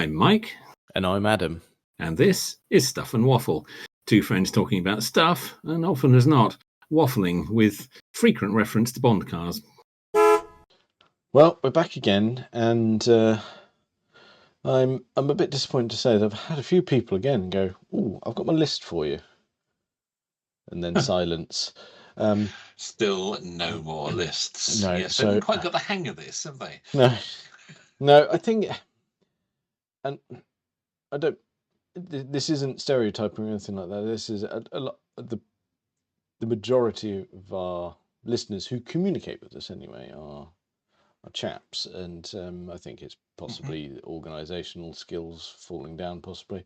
I'm Mike. And I'm Adam. And this is Stuff and Waffle. Two friends talking about stuff, and often as not, waffling with frequent reference to Bond cars. Well, we're back again, and I'm a bit disappointed to say that I've had a few people again go, "Ooh, I've got my list for you," and then silence. Still no more lists. No, yes, they haven't quite got the hang of this, have they? No. I think, and I don't. This isn't stereotyping or anything like that. This is a lot. The majority of our listeners who communicate with us anyway are chaps, and I think it's possibly organisational skills falling down, possibly.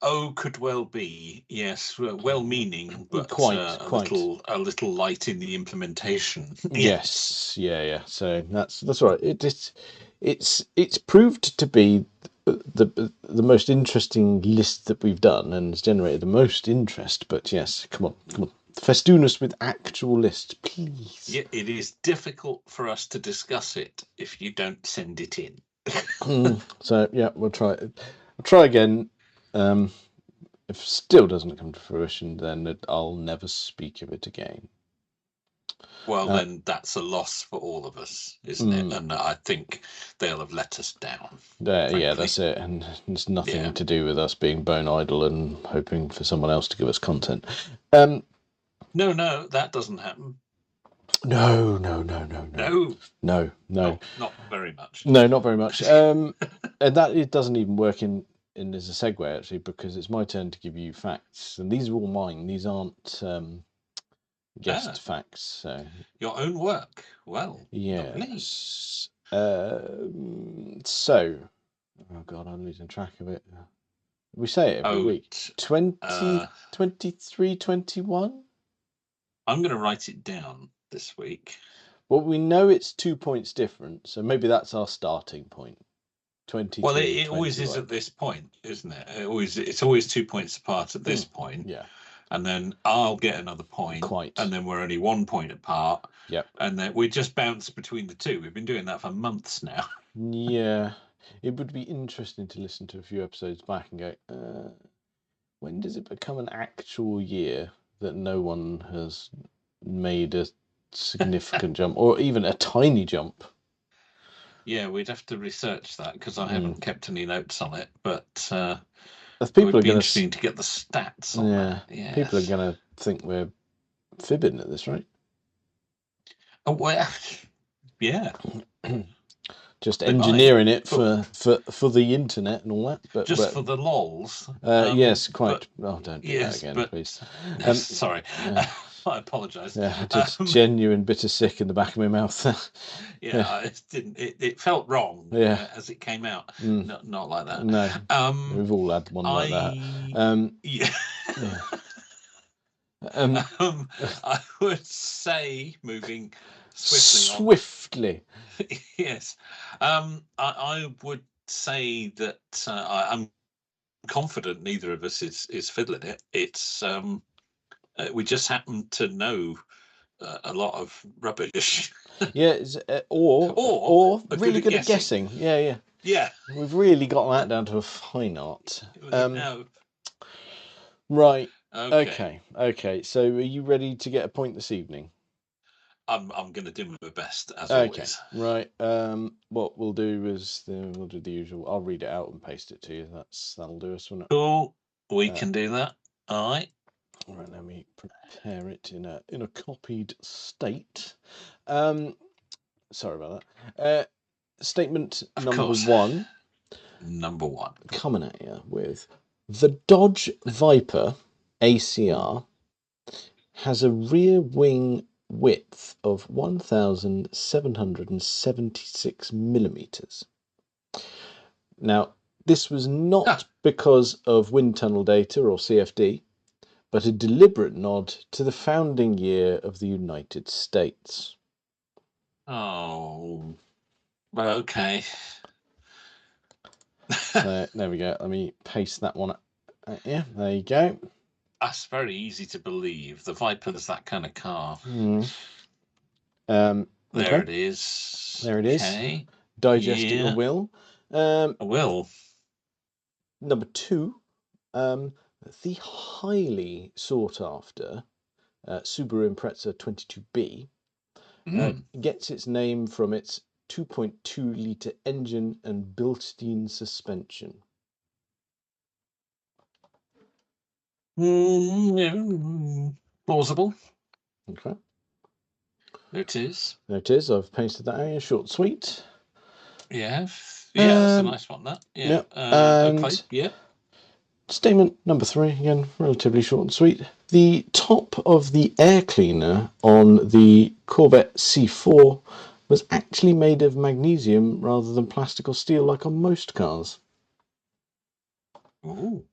Oh, could well be. Yes, well-meaning, but quite. A little light in the implementation. Yes, yeah. So that's right. It's proved to be the most interesting list that we've done, and it's generated the most interest. But yes, come on. Festoon us with actual lists, please. Yeah, it is difficult for us to discuss it if you don't send it in. So yeah, we'll try. I'll try again. If it still doesn't come to fruition, then I'll never speak of it again. Well, then that's a loss for all of us, isn't it? And I think they'll have let us down. Yeah, that's it. And it's nothing to do with us being bone idle and hoping for someone else to give us content. No, that doesn't happen. No. Not very much. No, not very much. And that it doesn't even work in as a segue, actually, because it's my turn to give you facts. And these are all mine. These aren't guest facts. So. Your own work. Well, yes. So, oh God, I'm losing track of it. We say it every week. 23, 21? I'm going to write it down this week. Well, we know it's 2 points different, so maybe that's our starting point. 23, well, it always is at this point, isn't it? It's always 2 points apart at this point. Yeah. And then I'll get another point. Quite. And then we're only 1 point apart. Yep. And then we just bounce between the two. We've been doing that for months now. Yeah. It would be interesting to listen to a few episodes back and go, when does it become an actual year that no one has made a significant jump, or even a tiny jump? Yeah, we'd have to research that, because I haven't kept any notes on it. But it would be interesting to get the stats on that. Yes. People are going to think we're fibbing at this, right? Oh, well, yeah. Just engineering it for the internet and all that. But for the lols. Yes, quite. Don't do that again, please. Sorry. I apologise. Yeah, just genuine bitter sick in the back of my mouth. It felt wrong as it came out. Not like that. No. We've all had one like that. I would say, moving swiftly. Yes. I would say that I'm confident neither of us is fiddling it. It's we just happen to know a lot of rubbish. Yeah, or really good at guessing. Yeah. We've really got that down to a fine art. Right. Okay. So, are you ready to get a point this evening? I'm going to do my best, as always. Right. What we'll do is we'll do the usual. I'll read it out and paste it to you. That'll do us, won't it? Cool. We can do that. All right. Right. Let me prepare it in a copied state. Sorry about that. Statement number one. Number one. Coming at you with the Dodge Viper ACR has a rear wing width of 1,776 millimeters. Now, this was not because of wind tunnel data or CFD, but a deliberate nod to the founding year of the United States. Oh, okay. So, there we go. Let me paste that one. Yeah, there you go. That's very easy to believe. The Viper's that kind of car. There it is. There it is. Digesting a will. A will. Number 2, the highly sought after Subaru Impreza 22B gets its name from its 2.2-litre engine and built-in suspension. Plausible. Okay. There it is. There it is. I've pasted that in. Short and sweet. Yeah. Yeah, that's a nice one, that. Yeah. And okay. Yeah. statement number 3, again, relatively short and sweet. The top of the air cleaner on the Corvette C4 was actually made of magnesium rather than plastic or steel like on most cars. Ooh.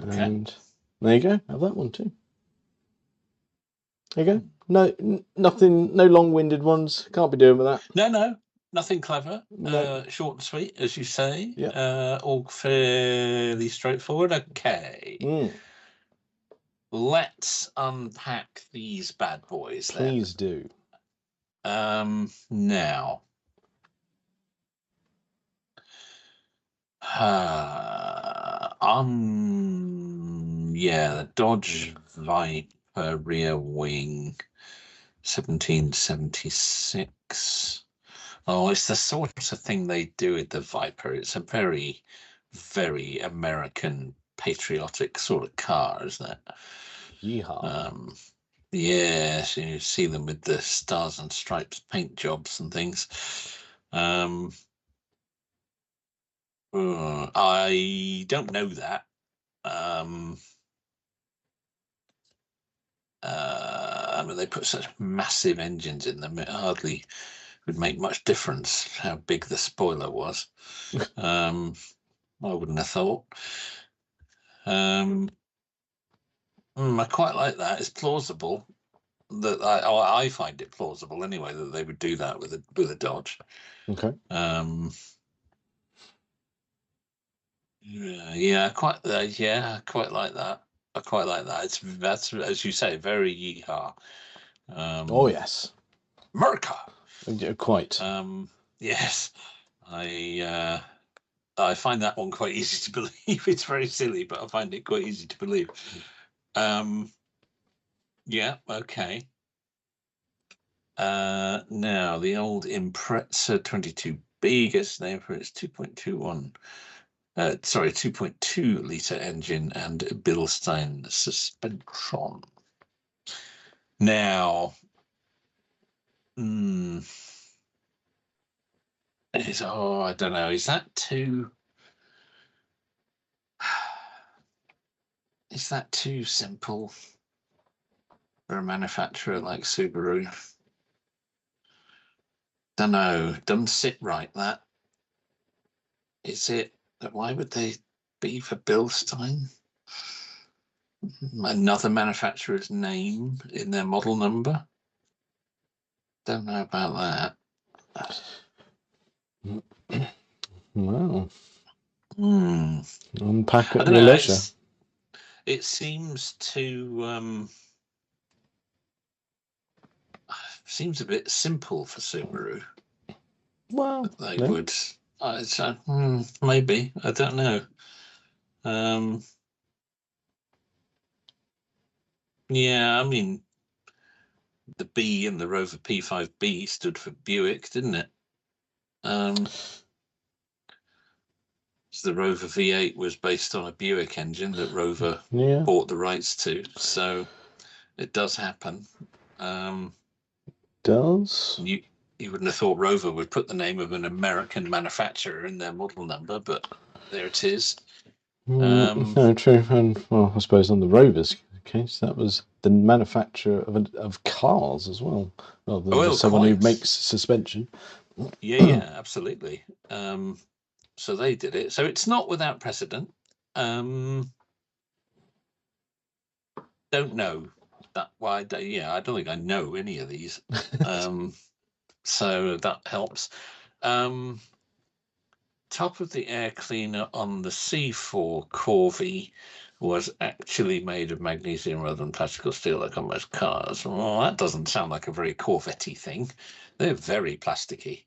Okay. And there you go. Have that one too. There you go. No, nothing. No long-winded ones. Can't be doing with that. No. Nothing clever. No. Short and sweet, as you say. Yeah. All fairly straightforward. Okay. Let's unpack these bad boys then. Please do. Now. The Dodge Viper rear wing, 1776. Oh, it's the sort of thing they do with the Viper. It's a very, very American patriotic sort of car, isn't it? Yeehaw. Yes, you see them with the stars and stripes paint jobs and things. I don't know that. I mean, they put such massive engines in them, it hardly would make much difference how big the spoiler was. I wouldn't have thought. I quite like that. It's plausible. That I find it plausible anyway that they would do that with a Dodge. Okay. Yeah, quite like that. I quite like that. That's as you say, very yeehaw. Oh yes, America. Quite. Yes, I find that one quite easy to believe. It's very silly, but I find it quite easy to believe. Yeah. Okay. Now the old Impreza 22B gets named for its 2.21. 2.2-litre engine and Bilstein suspension. Now, I don't know. Is that too simple for a manufacturer like Subaru? Don't know. Doesn't sit right, that. Is it? Why would they be for Bilstein? Another manufacturer's name in their model number? Don't know about that. Wow. Unpack at your leisure. It seems to seems a bit simple for Subaru. Well, they would. Maybe, I don't know. Yeah, I mean, the B in the Rover P5B stood for Buick, didn't it? The Rover V8 was based on a Buick engine that Rover bought the rights to, so it does happen. Does you wouldn't have thought Rover would put the name of an American manufacturer in their model number, but there it is. No, true. And well, I suppose on the Rover's case, that was the manufacturer of cars as well, rather than someone who makes suspension. Yeah, absolutely. So they did it. So it's not without precedent. Don't know that. Why? I don't think I know any of these. So that helps. Top of the air cleaner on the C4 Corvette was actually made of magnesium rather than plastic or steel like on most cars. Well, that doesn't sound like a very Corvette-y thing. They're very plasticky.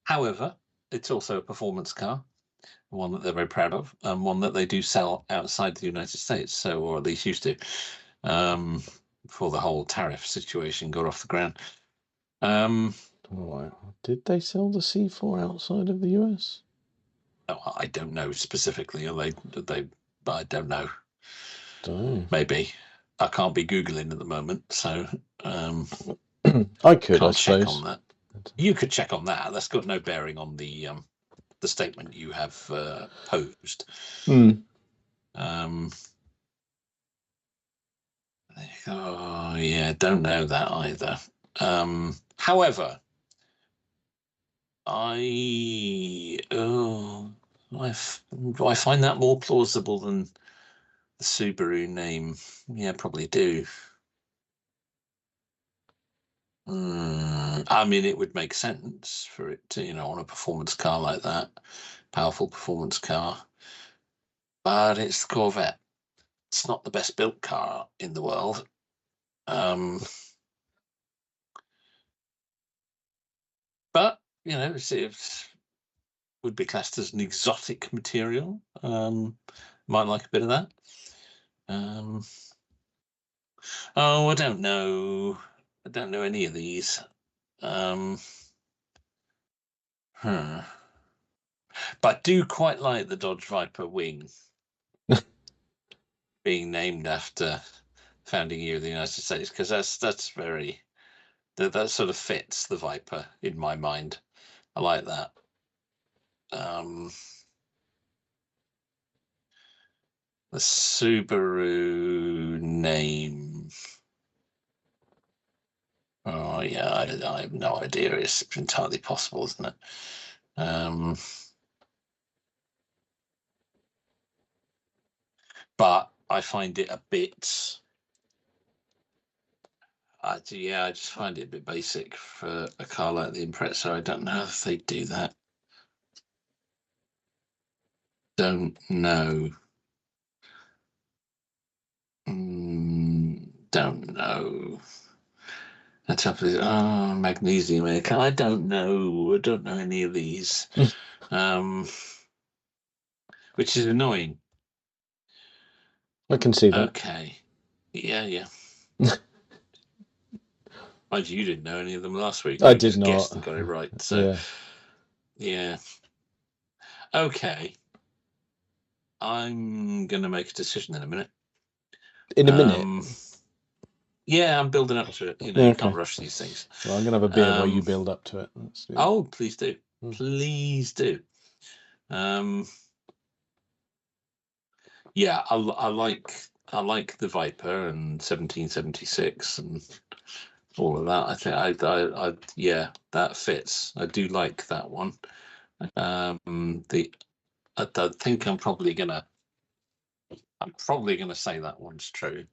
However, it's also a performance car, one that they're very proud of, and one that they do sell outside the United States, so, or at least used to, before the whole tariff situation got off the ground. Did they sell the C4 outside of the US? Oh, I don't know specifically. They, I don't know. Don't. Maybe. I can't be Googling at the moment, so I could, I can't check suppose. on that. You could check on that. That's got no bearing on the statement you have posed. Oh yeah, don't know that either. However, I find that more plausible than the Subaru name. Yeah, probably do. I mean, it would make sense for it to, on a performance car like that, powerful performance car. But it's the Corvette. It's not the best built car in the world. But it would be classed as an exotic material. Might like a bit of that. Oh, I don't know. I don't know any of these. But I do quite like the Dodge Viper wing being named after founding year of the United States, because that's very that sort of fits the Viper in my mind. I like that. The Subaru name. Oh yeah, I have no idea. It's entirely possible, isn't it? But I find it a bit. I just find it a bit basic for a car like the Impreza. I don't know if they do that. Don't know. Don't know. That's up to magnesium air. I don't know. I don't know any of these. Which is annoying. I can see that. Okay. Yeah. Mind you didn't know any of them last week. I You did just not. guessed and got it right. So yeah. Okay. I'm gonna make a decision in a minute. In a minute. Yeah, I'm building up to it. You can't rush these things. Well, I'm gonna have a beer while you build up to it. Oh, please do. Please do. Yeah, I like the Viper and 1776 and all of that. I think I yeah, that fits. I do like that one. I think I'm probably gonna say that one's true.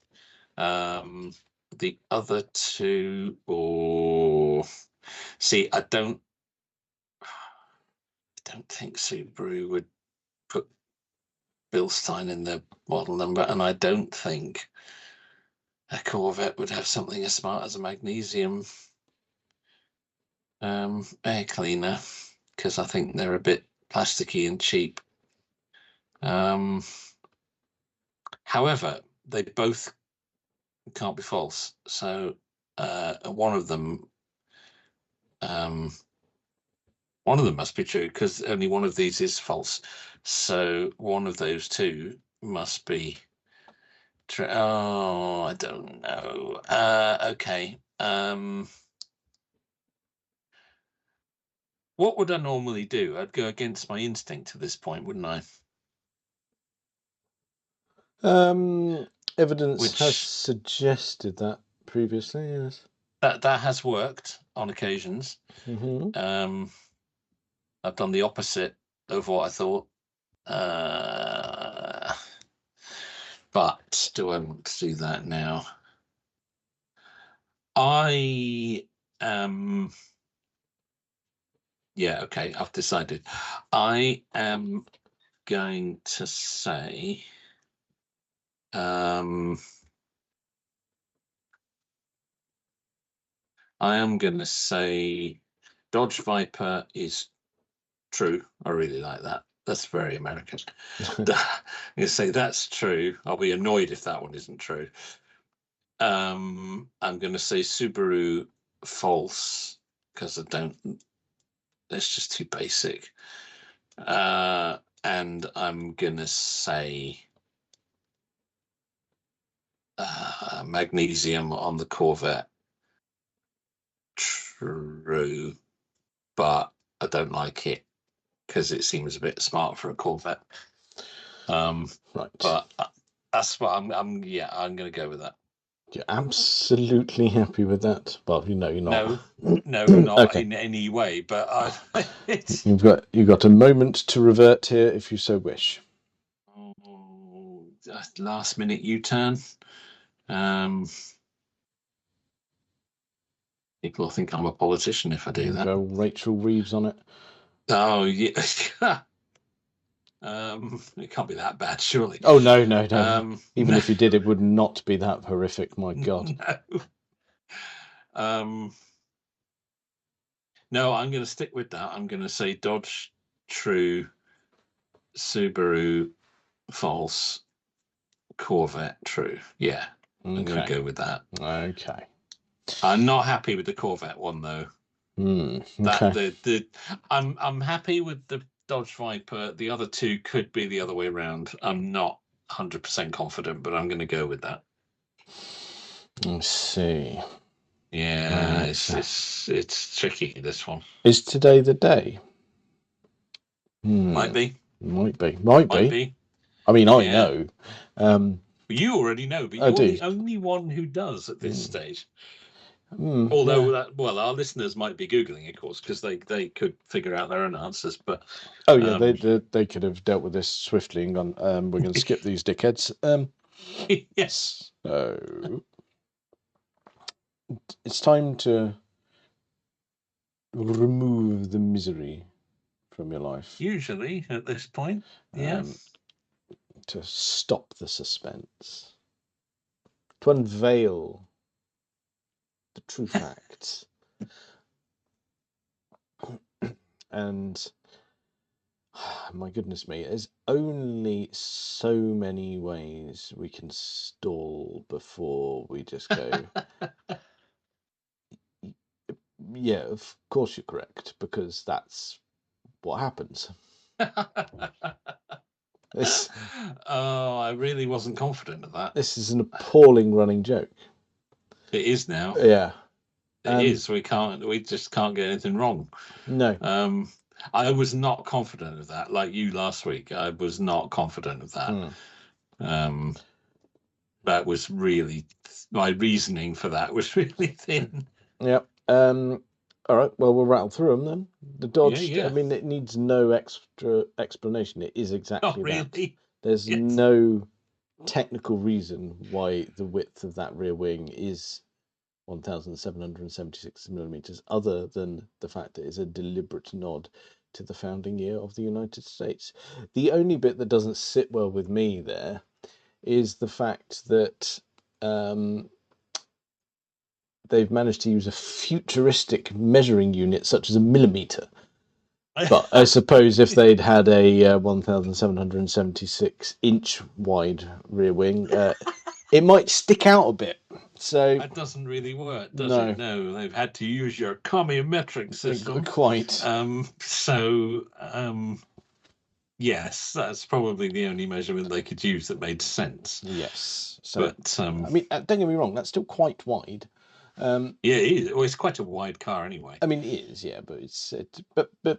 The other two, see, I don't think Subaru would put Bilstein in their model number, and I don't think a Corvette would have something as smart as a magnesium air cleaner, because I think they're a bit plasticky and cheap. However, they both can't be false. So one of them must be true, because only one of these is false. So one of those two must be true. Oh, I don't know. Okay. What would I normally do? I'd go against my instinct at this point, wouldn't I? Evidence has suggested that previously, yes. That has worked on occasions. Mm-hmm. I've done the opposite of what I thought. But do I want to do that now? I am. Yeah, okay, I've decided. I am going to say I am going to say Dodge Viper is true. I really like that. That's very American. I'm going to say that's true. I'll be annoyed if that one isn't true. I'm going to say Subaru false because I don't. That's just too basic. And I'm going to say magnesium on the Corvette. True, but I don't like it because it seems a bit smart for a Corvette. Right. But that's what I'm going to go with that. You're absolutely happy with that? Well, you're not. No, not Okay. in any way. But it's... You've got a moment to revert here if you so wish. Last minute U-turn. People will think I'm a politician if I do that. Go Rachel Reeves on it. Oh yeah. It can't be that bad, surely. Oh no. Even if you did, it would not be that horrific. My God. No. No, I'm going to stick with that. I'm going to say Dodge true, Subaru false, Corvette true. Yeah, okay. I'm going to go with that. Okay. I'm not happy with the Corvette one though. Okay. I'm happy with the Dodge Viper. The other two could be the other way around. I'm not 100% confident, but I'm going to go with that. Let's see. Yeah, it's tricky, this one. Is today the day? Might be. Might be. I mean, I know. You already know, but you're the only one who does at this stage. Although, our listeners might be Googling, of course, because they could figure out their own answers. But they could have dealt with this swiftly and gone, we're going to skip these dickheads. Yes. So it's time to remove the misery from your life. Usually at this point, yeah. To stop the suspense. To unveil the true facts. And my goodness me, there's only so many ways we can stall before we just go. Yeah, of course you're correct, because that's what happens. I really wasn't confident of that. This is an appalling running joke. It is now. Yeah. It is. We just can't get anything wrong. No. I was not confident of that. Like you last week, I was not confident of that. That was really, my reasoning for that was really thin. Yep. All right. Well, we'll rattle through them then. The Dodge. Yeah. I mean, it needs no extra explanation. It is exactly really? that. There's no technical reason why the width of that rear wing is 1,776 millimeters, other than the fact that it's a deliberate nod to the founding year of the United States. The only bit that doesn't sit well with me there is the fact that they've managed to use a futuristic measuring unit such as a millimeter. But I suppose if they'd had a 1,776 inch wide rear wing, it might stick out a bit. So that doesn't really work, does it? No, they've had to use your commie-metric system. Quite. Yes, that's probably the only measurement they could use that made sense. Yes. So, but I mean, don't get me wrong, that's still quite wide. Yeah, it is. Well, it's quite a wide car anyway. I mean, it is, yeah, but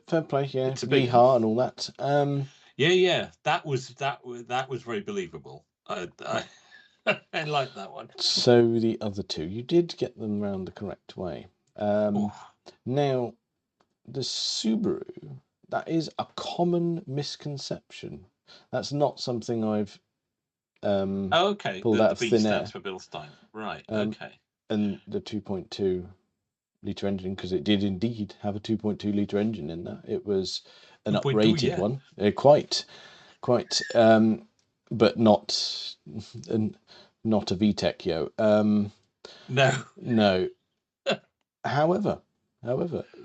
fair play, yeah. It's a big heart and all that. Yeah, that was very believable. I like that one. So the other two, you did get them round the correct way. Now, the Subaru, that is a common misconception. That's not something I've pulled out of thin air. For Bilstein, right? Okay. And the 2.2 litre engine, because it did indeed have a 2.2 litre engine in there. It was an uprated one. Quite. but not a VTEC, yo. No. However,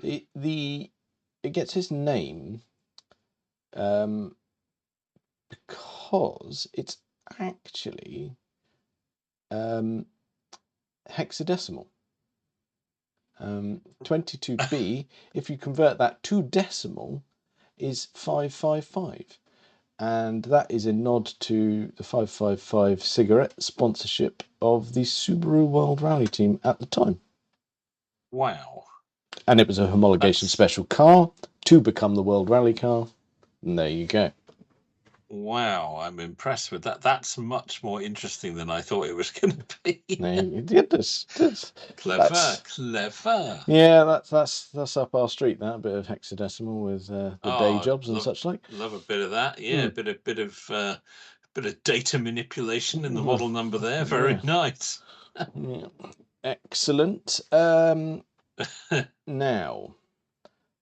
it gets its name because it's actually hexadecimal. 22B, if you convert that to decimal, is 555. And that is a nod to the 555 cigarette sponsorship of the Subaru World Rally Team at the time. Wow. And it was a homologation special car to become the World Rally car. And there you go. Wow, I'm impressed with that. That's much more interesting than I thought it was going to be. Clever. Yeah, that's up our street. That bit of hexadecimal with the day jobs and such like. Love a bit of that. Yeah, bit of data manipulation in the model number there. Very nice. Yeah. Excellent. Now,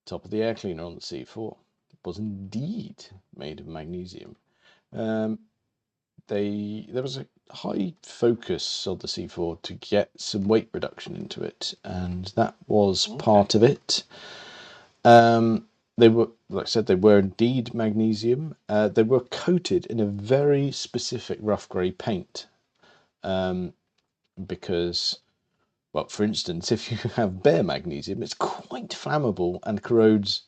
top of the air cleaner on the C4 was indeed made of magnesium. There was a high focus on the C4 to get some weight reduction into it, and that was part of it. They were, like I said, they were indeed magnesium. They were coated in a very specific rough grey paint, because, well, for instance, if you have bare magnesium, it's quite flammable and corrodes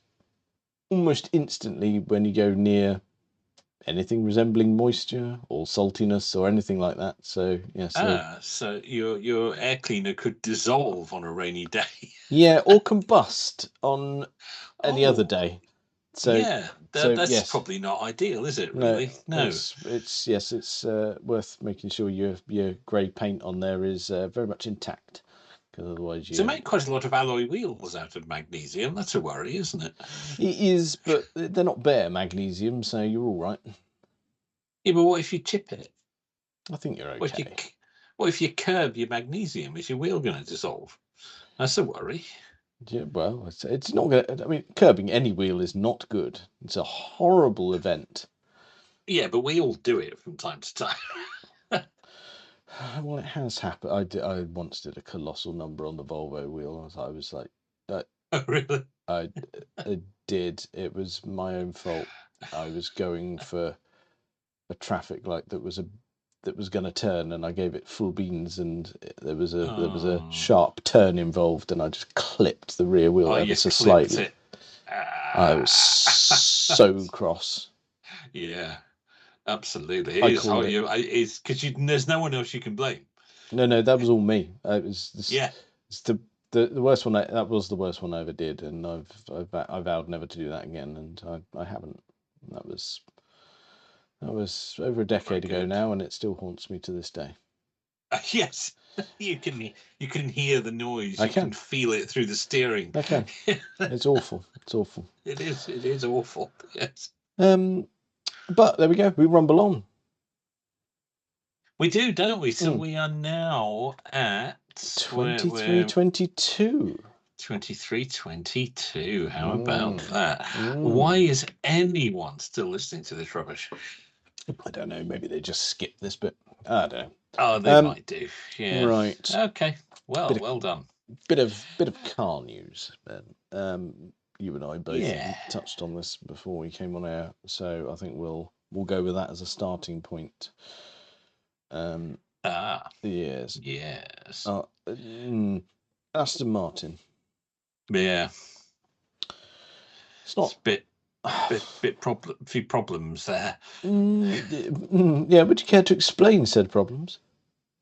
almost instantly when you go near anything resembling moisture or saltiness or anything like that. So yes. So your air cleaner could dissolve on a rainy day. Yeah, or combust on any other day. So yeah, that's probably not ideal, is it? Really? No. It's worth making sure your grey paint on there is very much intact, because otherwise you. So make quite a lot of alloy wheels out of magnesium. That's a worry, isn't it? It is, but they're not bare magnesium, so you're all right. Yeah, but what if you chip it? I think you're okay. What if you curb your magnesium? Is your wheel going to dissolve? That's a worry. Yeah, well, it's not going to. I mean, curbing any wheel is not good. It's a horrible event. Yeah, but we all do it from time to time. Well, it has happened. I once did a colossal number on the Volvo wheel. I was like, Oh, really? I did. It was my own fault. I was going for a traffic light that was going to turn, and I gave it full beans, and there was a sharp turn involved, and I just clipped the rear wheel ever so slightly. I was so cross. Yeah, absolutely. It's because there's no one else you can blame. No, that was all me. It was it's the worst one. That was the worst one I ever did, and I vowed never to do that again, and I haven't. That was over a decade ago now, and it still haunts me to this day. Yes, you can hear the noise. You can feel it through the steering. I can. It's awful. It's awful. It is awful. Yes. But there we go. We rumble on. We do, don't we? So we are now at 23-22. 23-22. How about that? Why is anyone still listening to this rubbish? I don't know. Maybe they just skipped this bit. I don't know. Oh, they might do. Yeah. Right. Okay. Well, well done. Bit of car news, Ben. You and I both touched on this before we came on air, so I think we'll go with that as a starting point. Yes. Yes. Aston Martin. Yeah. It's not few problems there. Yeah. Would you care to explain said problems?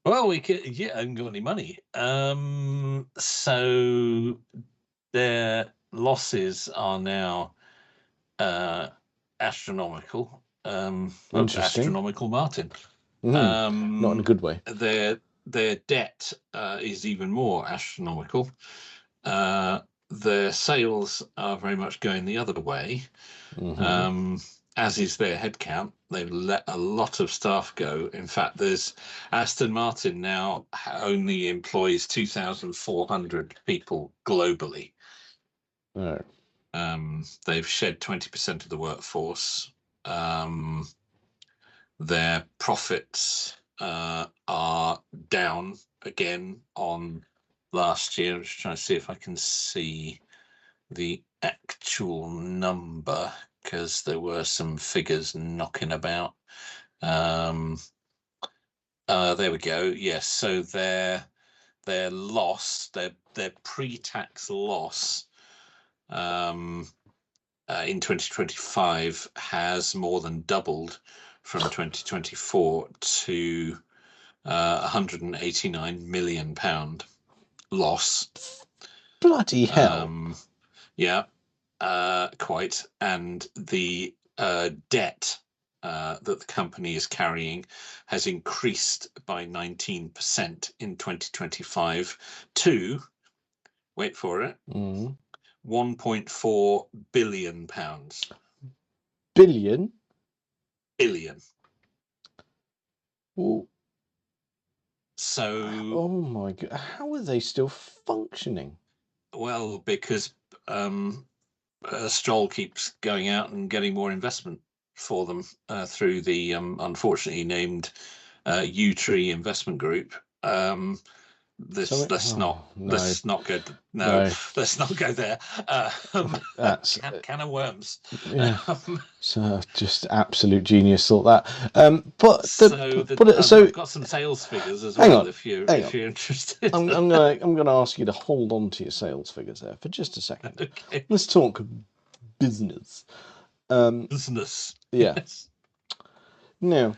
Well, we could. Yeah, I haven't got any money. So their losses are now astronomical. Interesting. Astronomical, Martin. Not in a good way. Their debt is even more astronomical. Their sales are very much going the other way, as is their headcount. They've let a lot of staff go. In fact, there's Aston Martin now only employs 2,400 people globally. Oh. They've shed 20% of the workforce, Their profits are down again on last year. I'm just trying to see if I can see the actual number, because there were some figures knocking about. There we go. Yes, so their loss, their pre-tax loss in 2025 has more than doubled from 2024 to £189 million loss. Bloody hell. Yeah, quite. And the debt that the company is carrying has increased by 19% in 2025 to, wait for it, £1.4 billion. Billion? Billion. Well, so, oh my god, how are they still functioning? Well, because Stroll keeps going out and getting more investment for them through the unfortunately named U-Tree Investment Group. Let's not go. Let's not go there. That's can of worms. Yeah, so just absolute genius thought that. I've got some sales figures as well. If you're interested, I'm gonna ask you to hold on to your sales figures there for just a second. Okay. Let's talk business. Business. Yeah. Yes. Now,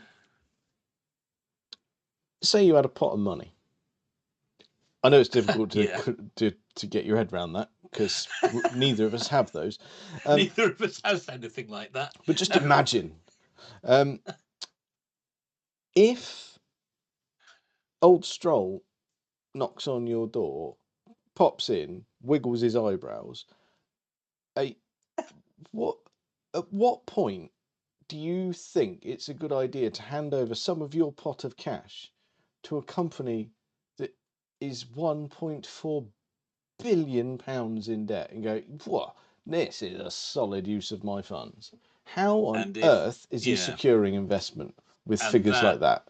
say you had a pot of money. I know it's difficult to get your head around that, because neither of us have those. Neither of us has anything like that. But just imagine, if old Stroll knocks on your door, pops in, wiggles his eyebrows. At what point do you think it's a good idea to hand over some of your pot of cash to a company that is £1.4 billion in debt and go, "What? This is a solid use of my funds"? How on earth is he securing investment with figures like that?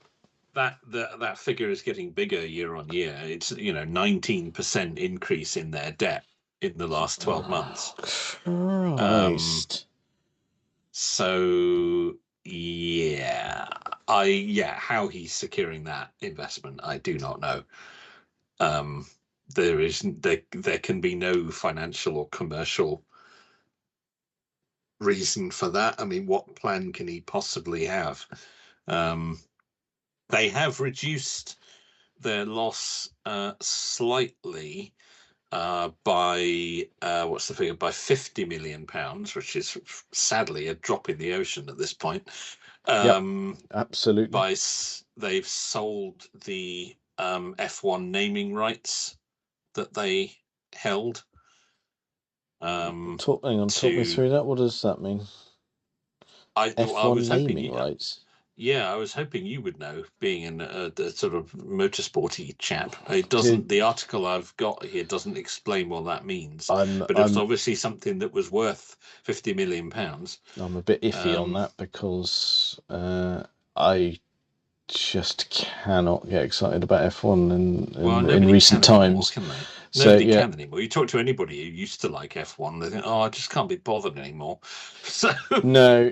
That figure is getting bigger year on year. It's 19% increase in their debt in the last 12 months. Christ. So how he's securing that investment, I do not know. There can be no financial or commercial reason for that. I mean, what plan can he possibly have? They have reduced their loss slightly by what's the figure? By £50 million, which is sadly a drop in the ocean at this point. Absolutely. They've sold the F1 naming rights that they held. Talk me through that. What does that mean? F1 naming rights. Yeah, I was hoping you would know, being in the sort of motorsporty chap. It doesn't. The article I've got here doesn't explain what that means. But it was obviously something that was worth £50 million. I'm a bit iffy on that, because I just cannot get excited about F1 in recent times. Anymore, can they? Nobody can anymore. You talk to anybody who used to like F1, they think, "Oh, I just can't be bothered anymore." So no.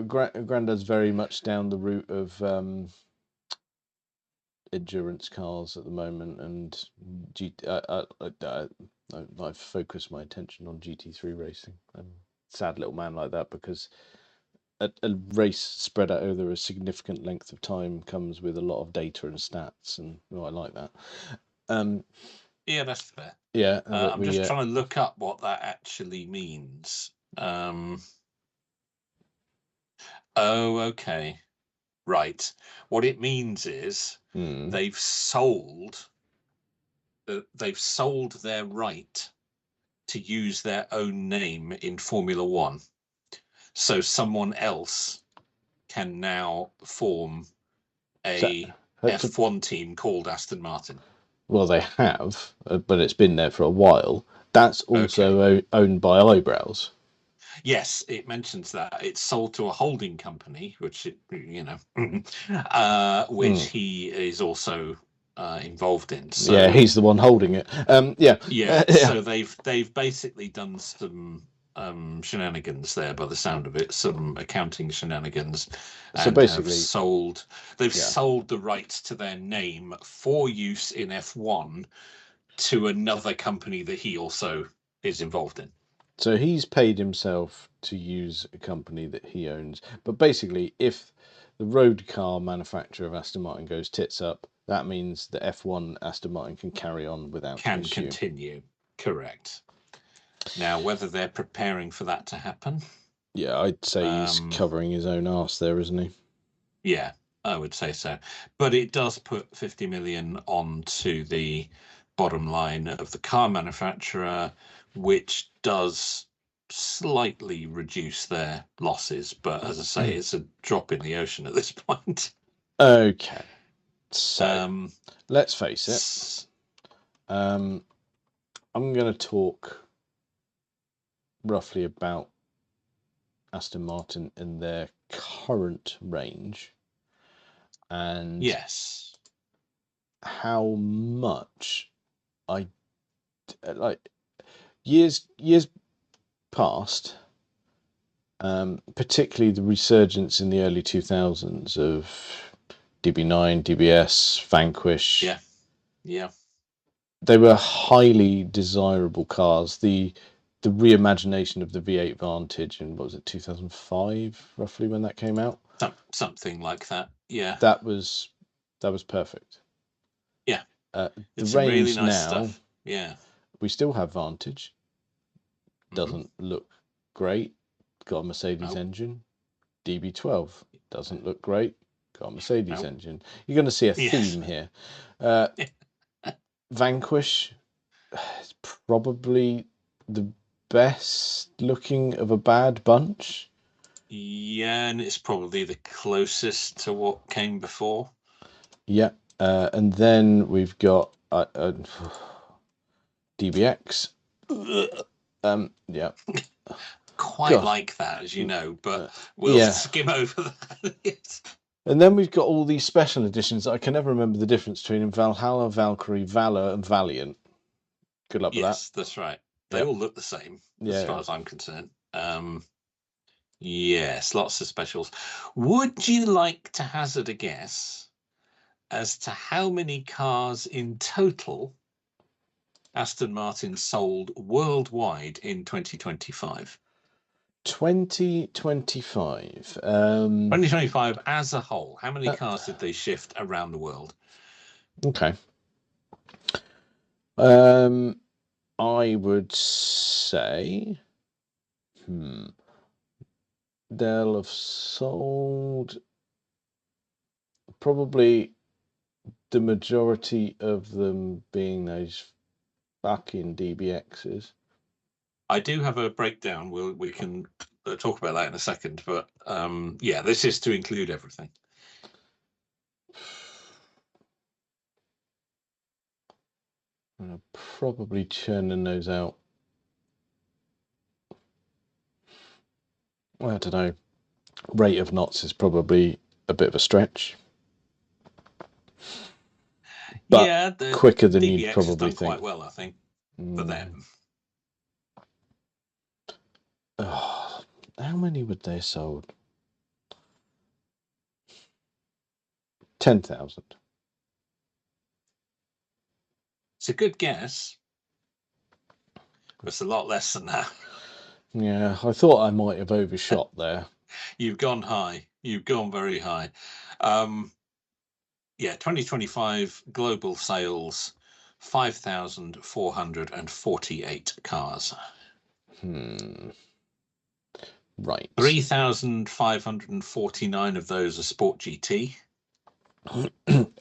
Grandad's very much down the route of endurance cars at the moment, and I've focused my attention on GT3 racing. I'm a sad little man like that, because a race spread out over a significant length of time comes with a lot of data and stats, and I like that. Yeah, that's fair. Yeah, I'm just trying to look up what that actually means. Oh, okay. Right. What it means is they've sold their right to use their own name in Formula One. So someone else can now form a F1 team called Aston Martin. Well, they have, but it's been there for a while. That's also owned by Eyebrows. Yes, it mentions that it's sold to a holding company, which which he is also involved in. So yeah, he's the one holding it. yeah, so they've basically done some shenanigans there, by the sound of it, some accounting shenanigans, So and basically, they've yeah. sold the rights to their name for use in F1 to another company that he also is involved in. So he's paid himself to use a company that he owns. But basically, if the road car manufacturer of Aston Martin goes tits up, that means the F1 Aston Martin can carry on without Can issue. continue, correct. Now, whether they're preparing for that to happen, Yeah, I'd say he's covering his own arse there, isn't he? yeah, I would say so. But it does put 50 million onto the bottom line of the car manufacturer, which does slightly reduce their losses. But as I say, it's a drop in the ocean at this point. Okay. So let's face it. I'm going to talk roughly about Aston Martin in their current range, and yes, how much I like years past, particularly the resurgence in the early 2000s of DB9, DBS, Vanquish. Yeah. They were highly desirable cars. The reimagination of the V8 Vantage in, what was it, 2005, roughly, when that came out? Something like that. Yeah. That was perfect. Yeah. The it's range really nice now, stuff. Yeah. We still have Vantage. Doesn't look great. Got a Mercedes engine. DB12 doesn't look great. Got a Mercedes engine. You're going to see a theme here. Vanquish is probably the best looking of a bad bunch. Yeah, and it's probably the closest to what came before. Yeah, and then we've got DBX. Yeah. Quite like that, as you know, but we'll skim over that. And then we've got all these special editions that I can never remember the difference between Valhalla, Valkyrie, Valor, and Valiant. Good luck with that. Yes, that's right. They all look the same, as far as I'm concerned. Yes, lots of specials. Would you like to hazard a guess as to how many cars in total Aston Martin sold worldwide in 2025? 2025. 2025 as a whole. How many cars did they shift around the world? Okay. I would say they'll have sold probably the majority of them being those fucking DBXs. I do have a breakdown. We can talk about that in a second, but yeah, this is to include everything. I'm probably churning those out. I don't know. Rate of knots is probably a bit of a stretch. But yeah, quicker than DBX you'd probably done think. Quite well, I think, for them. Oh, how many would they have sold? 10,000. It's a good guess. It's a lot less than that. Yeah, I thought I might have overshot there. You've gone high. You've gone very high. Yeah, 2025 global sales, 5,448 cars. Right. 3,549 of those are Sport GT.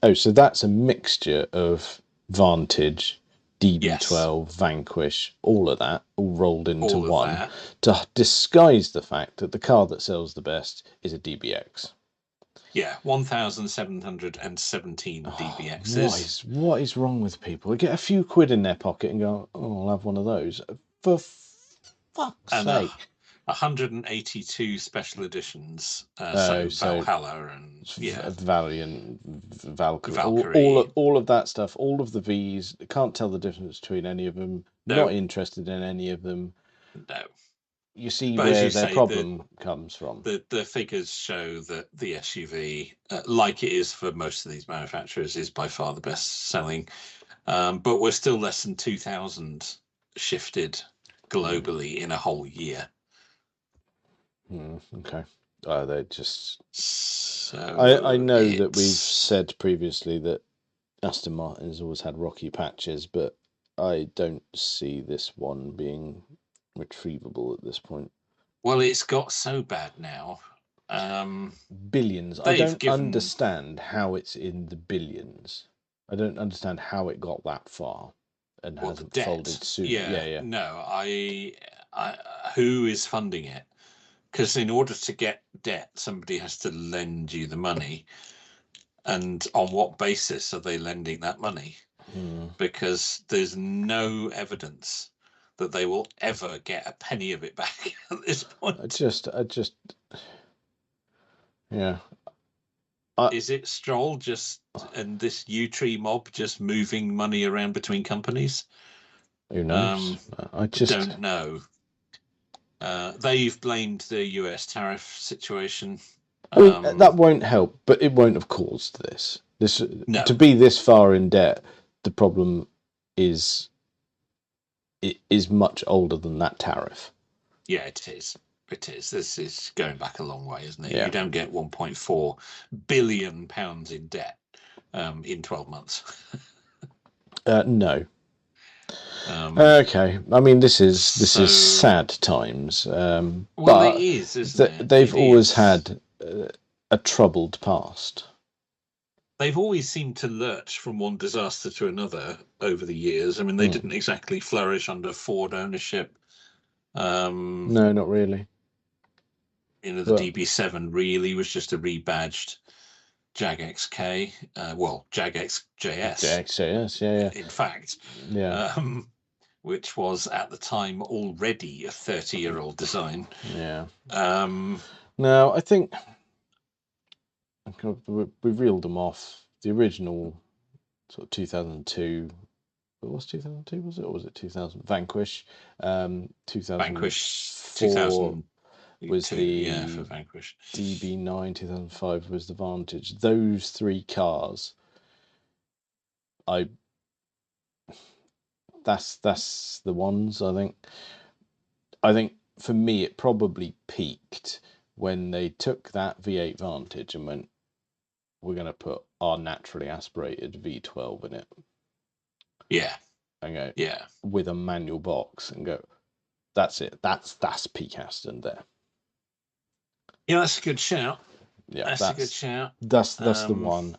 Oh, so that's a mixture of Vantage, DB12, Vanquish, all of that, all rolled into one to disguise the fact that the car that sells the best is a DBX. Yeah, 1,717 DBXs. What is wrong with people? They get a few quid in their pocket and go, oh, I'll have one of those. For fuck's sake. 182 special editions. So Valhalla and Valiant, Valkyrie, all of that stuff, all of the V's. Can't tell the difference between any of them. No. Not interested in any of them. No. You see But where as you their say, problem comes from. The figures show that the SUV, like it is for most of these manufacturers, is by far the best selling. But we're still less than 2,000 shifted globally in a whole year. Okay. They just. So I know that we've said previously that Aston Martin has always had rocky patches, but I don't see this one being retrievable at this point. Well, it's got so bad now. Billions. I don't understand how it's in the billions. I don't understand how it got that far and hasn't folded sooner. Yeah. No, who is funding it? Because in order to get debt, somebody has to lend you the money. And on what basis are they lending that money? Because there's no evidence that they will ever get a penny of it back at this point. Yeah. Is it Stroll and this U-Tree mob just moving money around between companies? Who knows? I don't know. They've blamed the US tariff situation. That won't help, but it won't have caused this. To be this far in debt, the problem is much older than that tariff. Yeah, it is. It is. This is going back a long way, isn't it? Yeah. You don't get 1.4 billion pounds in debt in 12 months. No. Okay. I mean, this is sad times. Well, it is, isn't it? They've always had a troubled past. They've always seemed to lurch from one disaster to another over the years. I mean, they didn't exactly flourish under Ford ownership. No, not really. The DB7 really was just a rebadged Jag XK. Jag XJS. Jag XJS, yeah. In fact. Yeah. Which was at the time already a 30-year-old design. Yeah. No, I think we've reeled them off. The original sort of 2002. It was 2002, was it? Or was it 2000? Vanquish. 2004 Vanquish 2000 was the for Vanquish. DB9 2005 was the Vantage. Those three cars, that's the ones. I think for me it probably peaked when they took that V8 Vantage and went, we're going to put our naturally aspirated V12 in it. Yeah. And go, yeah, with a manual box, and go, that's it. That's peak Aston there. Yeah, that's a good shout. Yeah, that's a good shout. That's the one.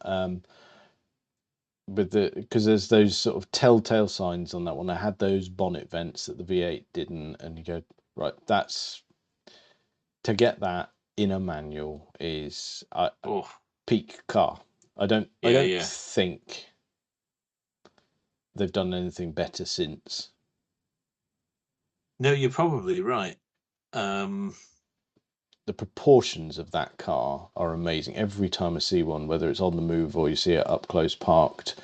Because there's those sort of telltale signs on that one. I had those bonnet vents that the V8 didn't, and you go, right, that's to get that in a manual is peak car. I don't think they've done anything better since. No, you're probably right. The proportions of that car are amazing. Every time I see one, whether it's on the move or you see it up close parked,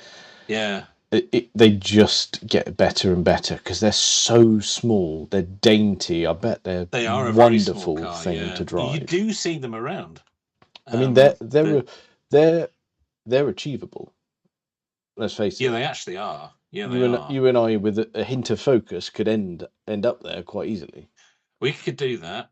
they just get better and better because they're so small. They're dainty. I bet they are a wonderful thing to drive. You do see them around. I mean, they're achievable. Let's face it. Yeah, they actually are. Yeah, you and I, with a hint of focus, could end up there quite easily. We could do that.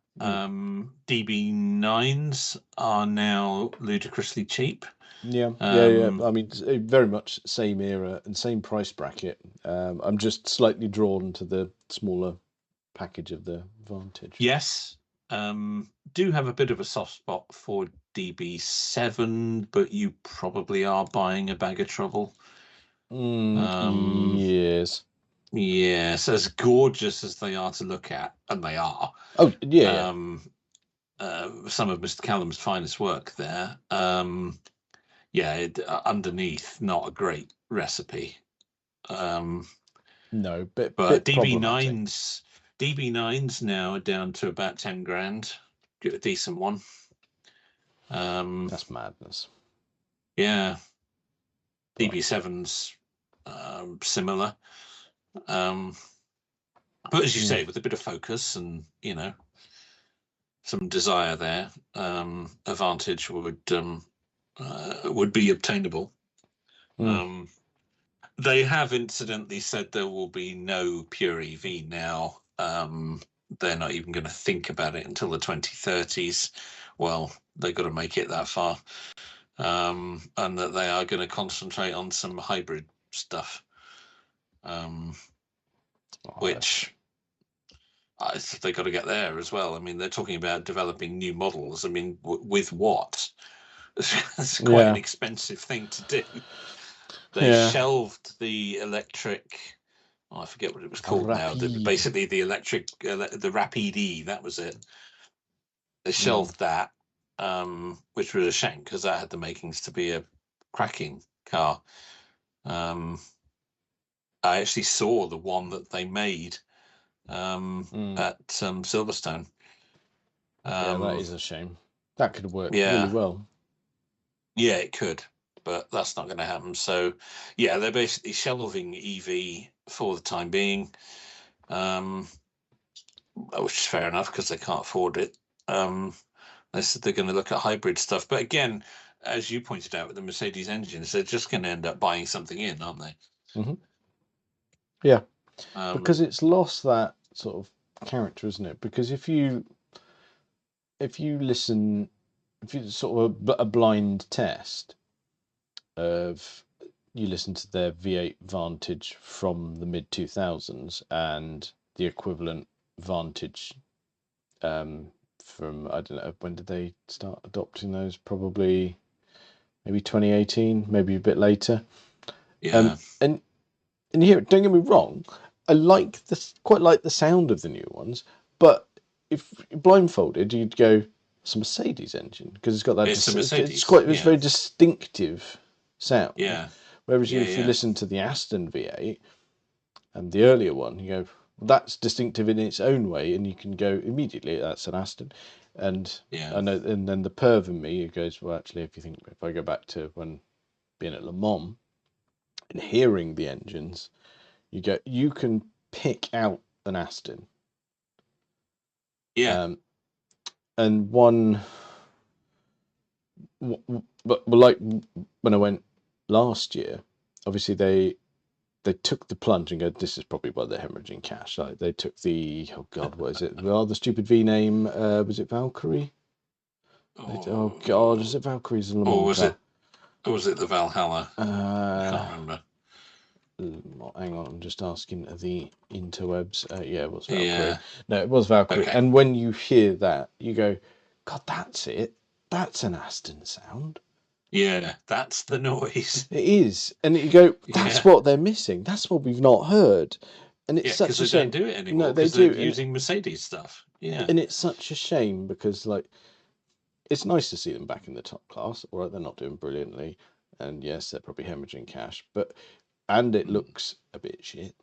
DB9s are now ludicrously cheap. Yeah. I mean, very much same era and same price bracket. I'm just slightly drawn to the smaller package of the Vantage. Yes. Do have a bit of a soft spot for DB7, but you probably are buying a bag of trouble. Yes. Yes, as gorgeous as they are to look at, and they are. Oh, yeah. Some of Mr. Callum's finest work there. Underneath, not a great recipe. No, but DB9s DB9s now are down to about 10 grand. Get a decent one. That's madness. Yeah. DB7's similar. But as you say, with a bit of focus and, some desire there, a Vantage would be obtainable. They have incidentally said there will be no pure EV now. They're not even going to think about it until the 2030s. Well, they've got to make it that far. And that they are going to concentrate on some hybrid stuff. Which I think they've got to get there as well. I mean, they're talking about developing new models. I mean, with what? It's quite an expensive thing to do. They shelved the electric. I forget what it was called now. Basically, the electric, the Rapide E. That was it. They shelved that, which was a shame because that had the makings to be a cracking car. I actually saw the one that they made at Silverstone. That is a shame. That could work really well. Yeah, it could, but that's not going to happen. So, yeah, they're basically shelving EV for the time being, which is fair enough because they can't afford it. They said they're going to look at hybrid stuff. But again, as you pointed out with the Mercedes engines, they're just going to end up buying something in, aren't they? Mm-hmm. Yeah, because it's lost that sort of character, isn't it? Because if you listen, if you sort of a blind test of, you listen to their V8 Vantage from the mid 2000s and the equivalent Vantage from, I don't know, when did they start adopting those? Probably maybe 2018, maybe a bit later. Yeah. And here, don't get me wrong, I quite like the sound of the new ones, but if blindfolded, you'd go, it's a Mercedes engine because it's got that. It's a Mercedes. It's very distinctive sound. Yeah. Whereas if you listen to the Aston V8 and the earlier one, you go, well, that's distinctive in its own way, and you can go immediately, that's an Aston. And I know, and then the perv in me goes, well, actually, if I go back to when being at Le Mans and hearing the engines, you can pick out an Aston. Yeah. And one, but like when I went last year, obviously they took the plunge and go, this is probably why they're hemorrhaging cash. Like they took the, oh God, what is it? Well, the stupid V name, was it Valkyrie? Oh God, is it Valkyrie's Le Mans car? Or was it the Valhalla? I can't remember. Hang on, I'm just asking the interwebs. Yeah, it was Valkyrie. Yeah. No, it was Valkyrie. Okay. And when you hear that, you go, God, that's it. That's an Aston sound. Yeah, that's the noise. It is. And you go, that's what they're missing. That's what we've not heard. And it's such a shame. They don't do it anymore. No, they do. They're using Mercedes stuff. Yeah. And it's such a shame because, like, it's nice to see them back in the top class. All right, they're not doing brilliantly. And yes, they're probably hemorrhaging cash. And it looks a bit shit.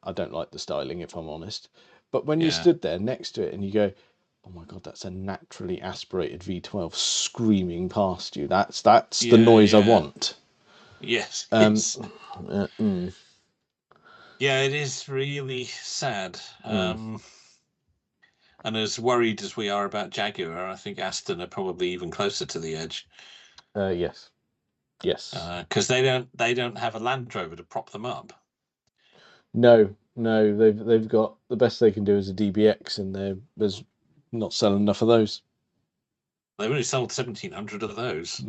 I don't like the styling, if I'm honest. But when you stood there next to it and you go, oh my God, that's a naturally aspirated V12 screaming past you. That's the noise I want. Yes. Yeah, it is really sad. And as worried as we are about Jaguar, I think Aston are probably even closer to the edge. Yes. Because they don't have a Land Rover to prop them up. No, they've got, the best they can do is a DBX, and there's not selling enough of those. They've only sold 1,700 of those.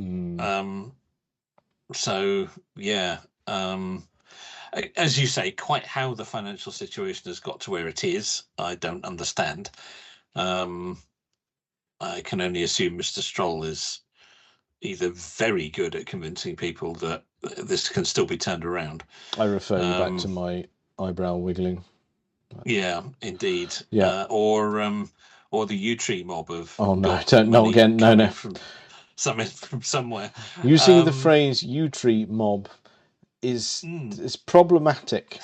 So yeah, as you say, quite how the financial situation has got to where it is, I don't understand. I can only assume Mr. Stroll is either very good at convincing people that this can still be turned around. I refer you back to my eyebrow wiggling. Yeah, indeed. Yeah. Or the U-Tree mob of. Oh no! Don't, not again! No. From somewhere. Using the phrase U-Tree mob is problematic.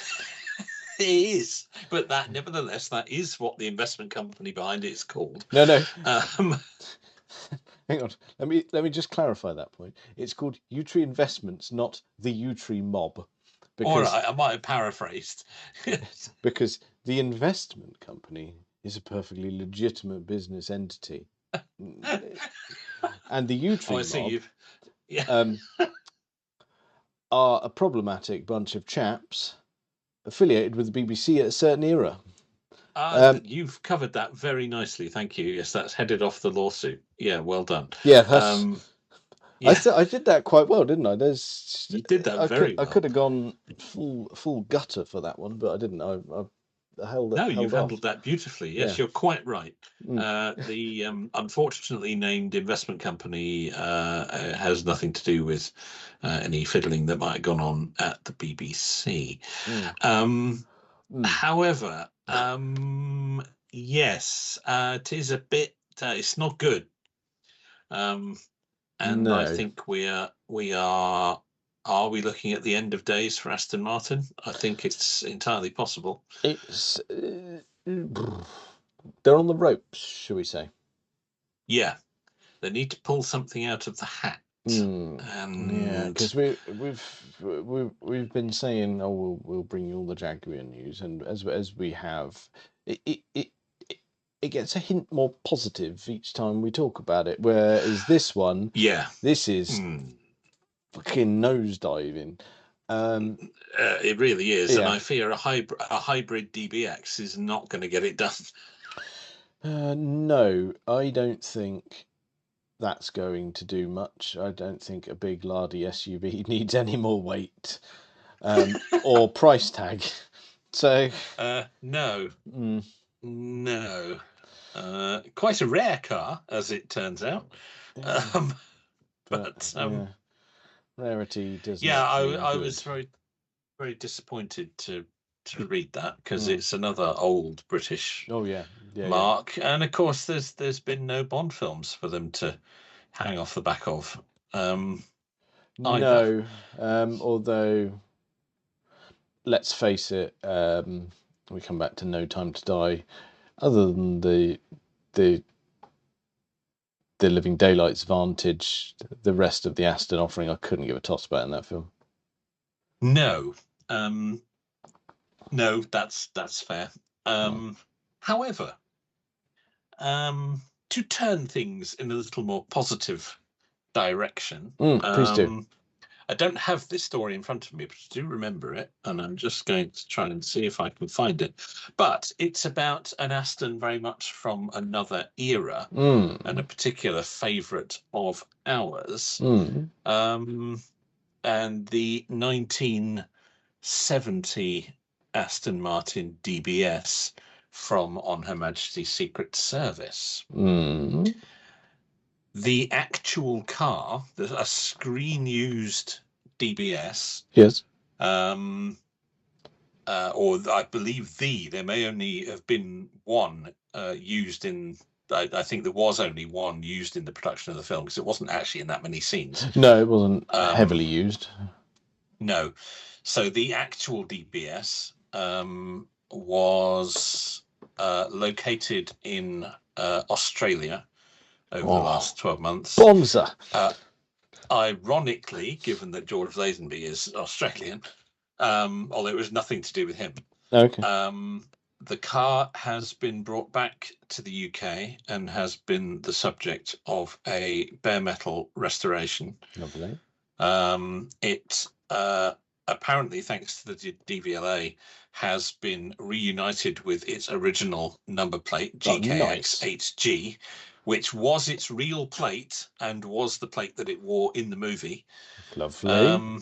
is, but that nevertheless, that is what the investment company behind it is called. No. Um, Hang on. Let me just clarify that point. It's called Utree Investments, not the Utree Mob. all right, I might have paraphrased. Because the investment company is a perfectly legitimate business entity. And the Utree Mob Yeah. are a problematic bunch of chaps affiliated with the BBC at a certain era. You've covered that very nicely, thank you. Yes, that's headed off the lawsuit. Yeah, well done. Yeah, that's. Yeah. I did that quite well, didn't I? You did that very well. I could have gone full gutter for that one, but I didn't. I held you've off. handled that beautifully. Yes, you're quite right. The unfortunately named investment company has nothing to do with any fiddling that might have gone on at the BBC. However, yes, it is a bit. It's not good. And No. I think we are. Are we looking at the end of days for Aston Martin? I think it's entirely possible. It's they're on the ropes, shall we say? Yeah, they need to pull something out of the hat. Yeah, because we've been saying, oh, we'll bring you all the Jaguar news, and as we have, it gets a hint more positive each time we talk about it. Whereas this one, this is fucking nosediving. It really is, and I fear a hybrid DBX is not going to get it done. No, I don't think that's going to do much. I don't think a big lardy SUV needs any more weight or price tag. So no. Quite a rare car, as it turns out. But rarity does. Yeah, I was very, very disappointed to read that, because it's another old British mark, and of course there's been no Bond films for them to hang off the back of. No, although let's face it, we come back to No Time to Die. Other than the Living Daylights Vantage, the rest of the Aston offering, I couldn't give a toss about in that film. No, that's fair. However, to turn things in a little more positive direction, please do. I don't have this story in front of me, but I do remember it, and I'm just going to try and see if I can find it. But it's about an Aston very much from another era, and a particular favourite of ours, and the 1970 Aston Martin DBS from On Her Majesty's Secret Service. The actual car, a screen-used DBS. Yes. Or I believe there may only have been one used in. I think there was only one used in the production of the film, because it wasn't actually in that many scenes. No, it wasn't heavily used. No. So the actual DBS was located in Australia over the last 12 months. Bonza! Ironically, given that George Lazenby is Australian, although it was nothing to do with him. Okay. The car has been brought back to the UK and has been the subject of a bare metal restoration. Lovely. It apparently, thanks to the DVLA, has been reunited with its original number plate, GKX8G, which was its real plate and was the plate that it wore in the movie. Lovely.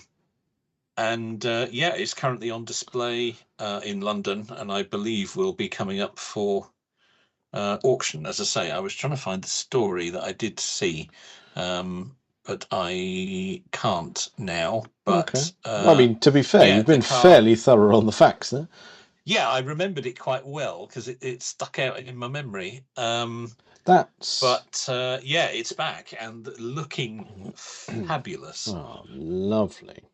It's currently on display in London, and I believe will be coming up for auction. As I say, I was trying to find the story that I did see, but I can't now. But I mean, to be fair, you've been fairly thorough on the facts there. Yeah, I remembered it quite well because it stuck out in my memory. It's back and looking fabulous. Oh, lovely.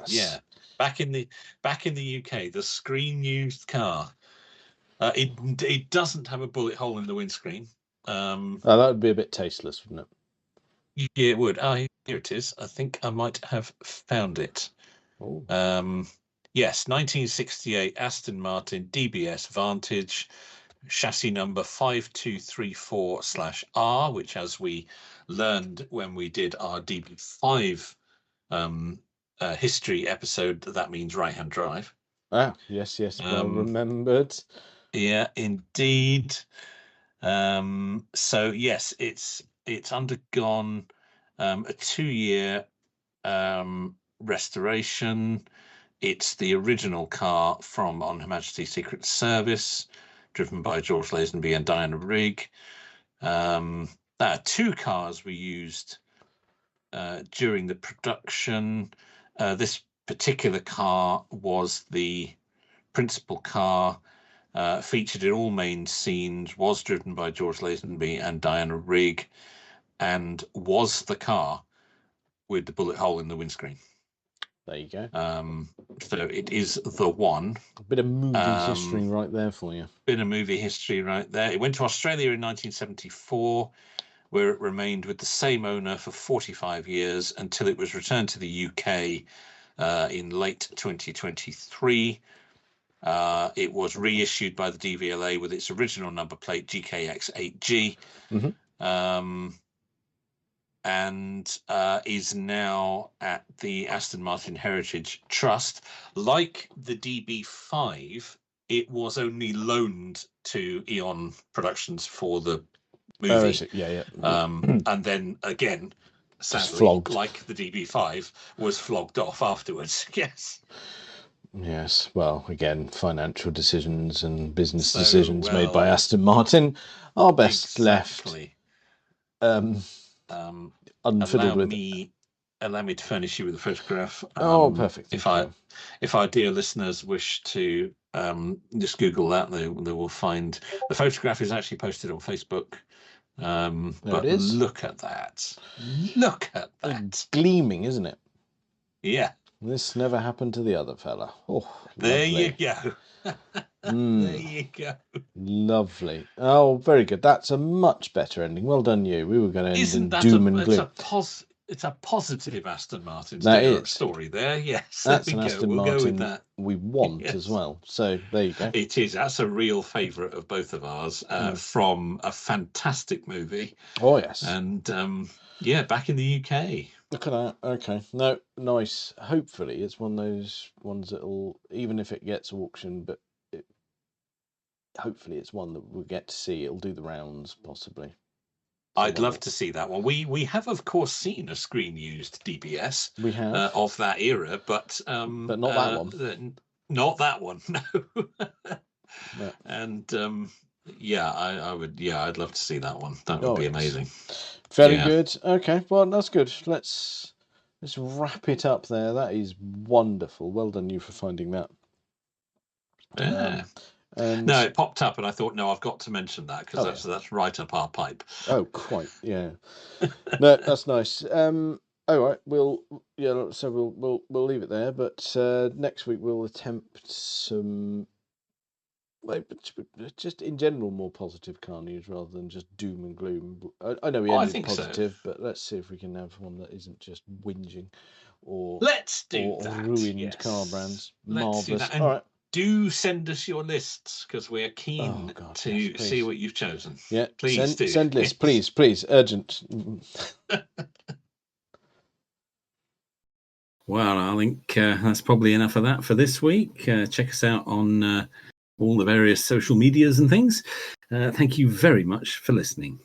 Yeah, back in the UK, the screen used car. It doesn't have a bullet hole in the windscreen. Oh, that would be a bit tasteless, wouldn't it? Yeah, it would. Oh, here it is. I think I might have found it. Oh. Yes, 1968 Aston Martin DBS Vantage, chassis number 5234/R, which, as we learned when we did our DB5 history episode, that means right-hand drive. Ah, yes, well remembered. Yeah, indeed. So yes, it's undergone a 2-year restoration. It's the original car from On Her Majesty's Secret Service, driven by George Lazenby and Diana Rigg. 2 cars were used during the production. This particular car was the principal car, featured in all main scenes, was driven by George Lazenby and Diana Rigg, and was the car with the bullet hole in the windscreen. There you go. So it is the one. A bit of movie history right there for you. Bit of movie history right there. It went to Australia in 1974, where it remained with the same owner for 45 years until it was returned to the UK in late 2023. It was reissued by the DVLA with its original number plate GKX8G. And is now at the Aston Martin Heritage Trust. Like the DB5, it was only loaned to Eon Productions for the movie. And then again, sadly, like the DB5, was flogged off afterwards. Yes, well, again, financial decisions and business decisions made by Aston Martin are best left unfiddled with. Allow me to furnish you with a photograph. Perfect. If our dear listeners wish to just Google that, they will find the photograph is actually posted on Facebook. But it is. Look at that! Look at that! It's gleaming, isn't it? Yeah. This never happened to the other fella. Oh, there lovely. you go. There you go. Lovely. Oh, very good. That's a much better ending. Well done, you. We were going to end in doom and gloom. It's a positive Aston Martin story there. Yes, that's an Aston Martin go with that. We want as well. So there you go. It is. That's a real favourite of both of ours from a fantastic movie. Oh yes. And back in the UK. Look at that. Okay. No, nice. Hopefully it's one of those ones that'll, even if it gets auctioned, but hopefully it's one that we'll get to see. It'll do the rounds, possibly. I'd love to see that one. We have, of course, seen a screen used DBS. We have of that era, but not that one. Not that one. No. No. And I would. Yeah, I'd love to see that one. That would be amazing. Very good. Okay, well that's good. Let's wrap it up there. That is wonderful. Well done you for finding that. Yeah. No, it popped up, and I thought, no, I've got to mention that because that's right up our pipe. Oh, quite, yeah. No, that's nice. All right, we'll leave it there. But next week we'll attempt some, just in general, more positive car news rather than just doom and gloom. I know we ended positive, but let's see if we can have one that isn't just whinging or ruined car brands. Marvelous. All right. Do send us your lists because we're keen to see what you've chosen. Yeah, please send lists, please, urgent. Well, I think that's probably enough of that for this week. Check us out on all the various social medias and things. Thank you very much for listening.